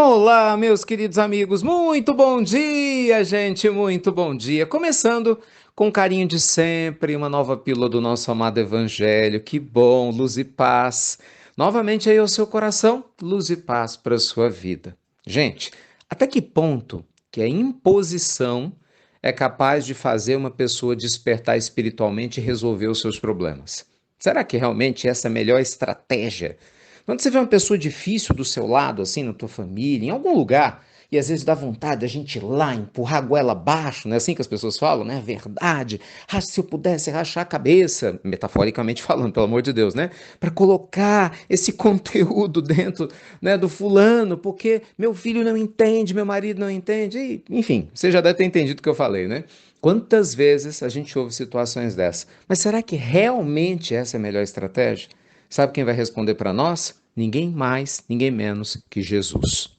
Olá, meus queridos amigos, muito bom dia, gente, muito bom dia. Começando com o carinho de sempre, uma nova pílula do nosso amado Evangelho. Que bom, luz e paz. Novamente aí ao seu coração, luz e paz para a sua vida. Gente, até que ponto que a imposição é capaz de fazer uma pessoa despertar espiritualmente e resolver os seus problemas? Será que realmente essa é a melhor estratégia? Quando você vê uma pessoa difícil do seu lado, assim, na tua família, em algum lugar, e às vezes dá vontade da gente ir lá, empurrar a goela abaixo, não é assim que as pessoas falam, né? Verdade. Ah, se eu pudesse rachar a cabeça, metaforicamente falando, pelo amor de Deus, né? Para colocar esse conteúdo dentro, né, do fulano, porque meu filho não entende, meu marido não entende, e, enfim, você já deve ter entendido o que eu falei, né? Quantas vezes a gente ouve situações dessas? Mas será que realmente essa é a melhor estratégia? Sabe quem vai responder para nós? Ninguém mais, ninguém menos que Jesus.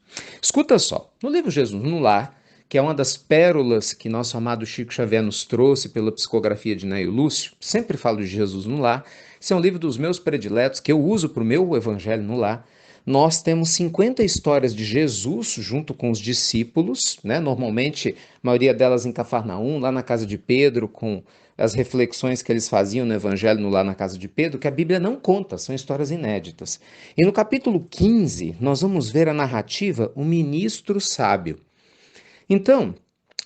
Escuta só, no livro Jesus no Lar, que é uma das pérolas que nosso amado Chico Xavier nos trouxe pela psicografia de Neio Lúcio, sempre falo de Jesus no Lar, esse é um livro dos meus prediletos que eu uso para o meu evangelho no lar. Nós temos 50 histórias de Jesus junto com os discípulos, né? Normalmente, a maioria delas em Cafarnaum, lá na casa de Pedro, com as reflexões que eles faziam no Evangelho no lá na casa de Pedro, que a Bíblia não conta, são histórias inéditas. E no capítulo 15, nós vamos ver a narrativa O Ministro Sábio. Então,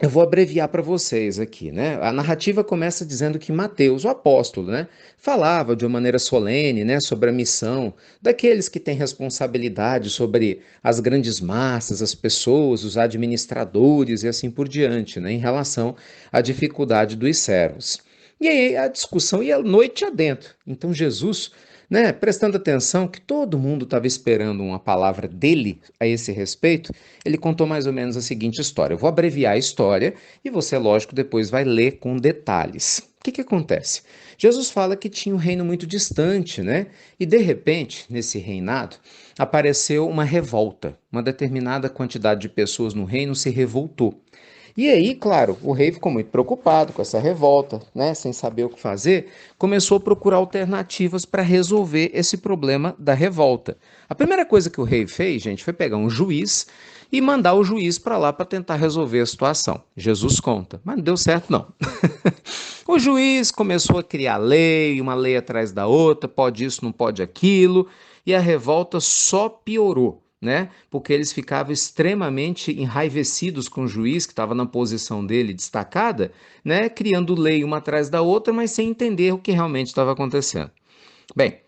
eu vou abreviar para vocês aqui, né? A narrativa começa dizendo que Mateus, o apóstolo, né, falava de uma maneira solene, né, sobre a missão daqueles que têm responsabilidade sobre as grandes massas, as pessoas, os administradores e assim por diante, né, em relação à dificuldade dos servos. E aí a discussão ia noite adentro. Então Jesus, né, prestando atenção que todo mundo estava esperando uma palavra dele a esse respeito, ele contou mais ou menos a seguinte história. Eu vou abreviar a história e você, lógico, depois vai ler com detalhes. O que acontece? Jesus fala que tinha um reino muito distante, né? E de repente, nesse reinado, apareceu uma revolta. Uma determinada quantidade de pessoas no reino se revoltou. E aí, claro, o rei ficou muito preocupado com essa revolta, né? Sem saber o que fazer, começou a procurar alternativas para resolver esse problema da revolta. A primeira coisa que o rei fez, gente, foi pegar um juiz e mandar o juiz para lá para tentar resolver a situação. Jesus conta, mas não deu certo não. O juiz começou a criar lei, uma lei atrás da outra, pode isso, não pode aquilo, e a revolta só piorou, né? Porque eles ficavam extremamente enraivecidos com o juiz que estava na posição dele destacada, né? Criando lei uma atrás da outra, mas sem entender o que realmente estava acontecendo. Bem,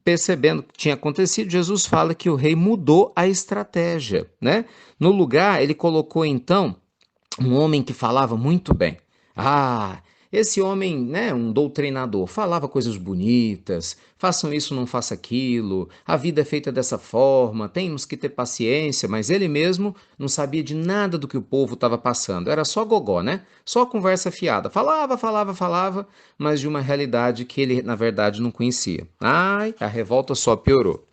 percebendo o que tinha acontecido, Jesus fala que o rei mudou a estratégia, né? No lugar, ele colocou então um homem que falava muito bem. Ah, esse homem, né, um doutrinador, falava coisas bonitas, façam isso, não faça aquilo, a vida é feita dessa forma, temos que ter paciência, mas ele mesmo não sabia de nada do que o povo estava passando, era só gogó, né? Só conversa fiada, falava, mas de uma realidade que ele, na verdade, não conhecia. Ai, a revolta só piorou.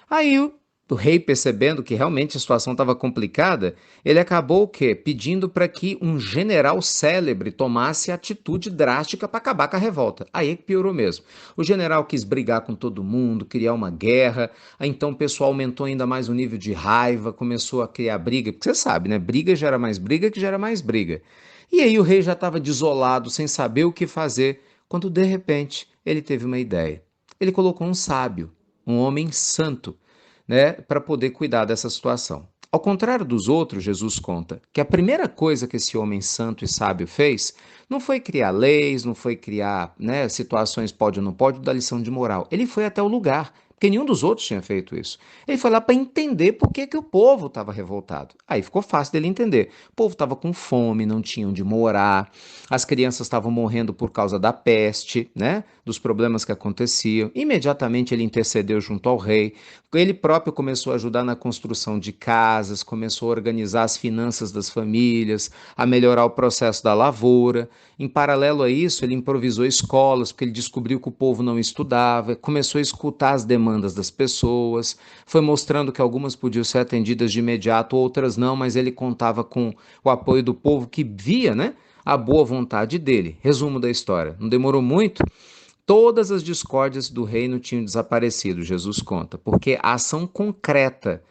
Aí o rei, percebendo que realmente a situação estava complicada, ele acabou o quê? Pedindo para que um general célebre tomasse atitude drástica para acabar com a revolta. Aí é que piorou mesmo. O general quis brigar com todo mundo, criar uma guerra, aí então o pessoal aumentou ainda mais o nível de raiva, começou a criar briga, porque você sabe, né? Briga gera mais briga que gera mais briga. E aí o rei já estava desolado, sem saber o que fazer, quando de repente ele teve uma ideia. Ele colocou um sábio, um homem santo, né, para poder cuidar dessa situação. Ao contrário dos outros, Jesus conta que a primeira coisa que esse homem santo e sábio fez não foi criar leis, não foi criar, né, situações pode ou não pode da lição de moral. Ele foi até o lugar, porque nenhum dos outros tinha feito isso. Ele foi lá para entender por que o povo estava revoltado. Aí ficou fácil dele entender. O povo estava com fome, não tinha onde morar, as crianças estavam morrendo por causa da peste, né, dos problemas que aconteciam. Imediatamente ele intercedeu junto ao rei. Ele próprio começou a ajudar na construção de casas, começou a organizar as finanças das famílias, a melhorar o processo da lavoura. Em paralelo a isso, ele improvisou escolas, porque ele descobriu que o povo não estudava, começou a escutar as demandas das pessoas, foi mostrando que algumas podiam ser atendidas de imediato, outras não, mas ele contava com o apoio do povo que via, né, a boa vontade dele. Resumo da história: não demorou muito, todas as discórdias do reino tinham desaparecido, Jesus conta, porque a ação concreta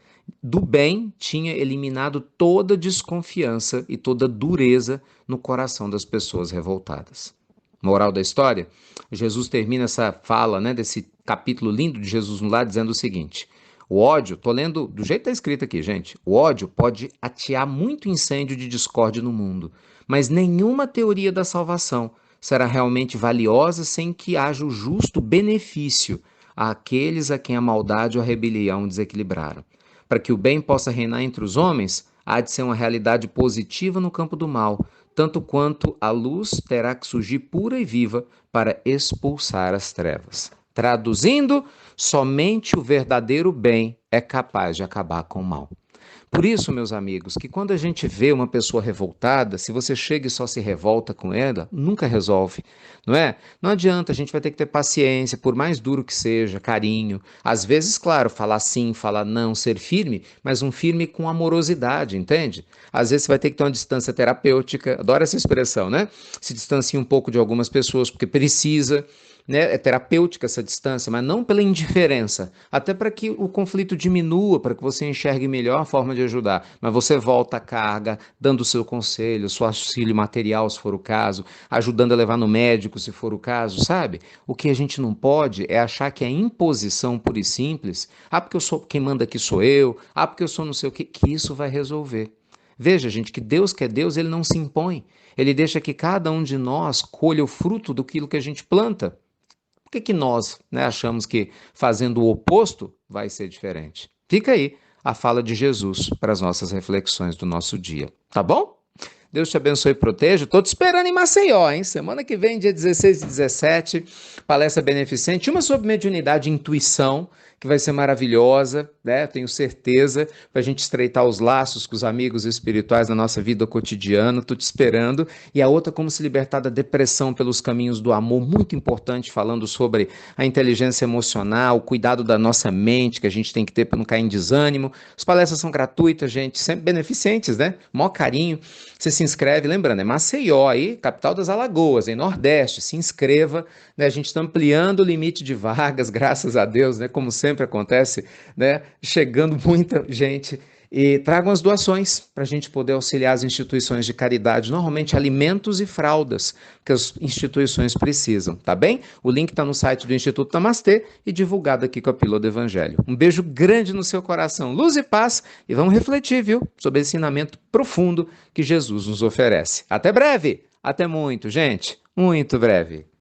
do bem tinha eliminado toda desconfiança e toda dureza no coração das pessoas revoltadas. Moral da história, Jesus termina essa fala, né, desse capítulo lindo de Jesus no lar, dizendo o seguinte: o ódio, tô lendo do jeito que está escrito aqui, gente, o ódio pode atear muito incêndio de discórdia no mundo, mas nenhuma teoria da salvação será realmente valiosa sem que haja o justo benefício àqueles a quem a maldade ou a rebelião desequilibraram. Para que o bem possa reinar entre os homens, há de ser uma realidade positiva no campo do mal, tanto quanto a luz terá que surgir pura e viva para expulsar as trevas. Traduzindo, somente o verdadeiro bem é capaz de acabar com o mal. Por isso, meus amigos, que quando a gente vê uma pessoa revoltada, se você chega e só se revolta com ela, nunca resolve, não é? Não adianta, a gente vai ter que ter paciência, por mais duro que seja, carinho. Às vezes, claro, falar sim, falar não, ser firme, mas um firme com amorosidade, entende? Às vezes você vai ter que ter uma distância terapêutica, adoro essa expressão, né? Se distancia um pouco de algumas pessoas porque precisa, né? É terapêutica essa distância, mas não pela indiferença, até para que o conflito diminua, para que você enxergue melhor a forma de ajudar, mas você volta a carga, dando o seu conselho, seu auxílio material, se for o caso, ajudando a levar no médico, se for o caso, sabe? O que a gente não pode é achar que a imposição pura e simples, porque eu sou, quem manda aqui sou eu, porque eu sou não sei o que isso vai resolver. Veja, gente, que Deus que é Deus, ele não se impõe. Ele deixa que cada um de nós colha o fruto daquilo que a gente planta. Por que nós, né, achamos que fazendo o oposto vai ser diferente? Fica aí a fala de Jesus para as nossas reflexões do nosso dia. Tá bom? Deus te abençoe e proteja. Estou te esperando em Maceió, hein? Semana que vem, dia 16 e 17, palestra beneficente, uma sobre mediunidade e intuição, que vai ser maravilhosa, né? Tenho certeza, para a gente estreitar os laços com os amigos espirituais na nossa vida cotidiana. Estou te esperando. E a outra, como se libertar da depressão pelos caminhos do amor, muito importante, falando sobre a inteligência emocional, o cuidado da nossa mente, que a gente tem que ter para não cair em desânimo. As palestras são gratuitas, gente, sempre beneficentes, né? Maior carinho. Você se inscreve, lembrando, é Maceió aí, capital das Alagoas, em Nordeste, se inscreva, né? A gente está ampliando o limite de vagas, graças a Deus, né? Como sempre acontece, né? Chegando muita gente. E tragam as doações para a gente poder auxiliar as instituições de caridade, normalmente alimentos e fraldas que as instituições precisam, tá bem? O link está no site do Instituto Namastê e divulgado aqui com a Pílula do Evangelho. Um beijo grande no seu coração, luz e paz, e vamos refletir, viu, sobre esse ensinamento profundo que Jesus nos oferece. Até breve! Até muito, gente! Muito breve!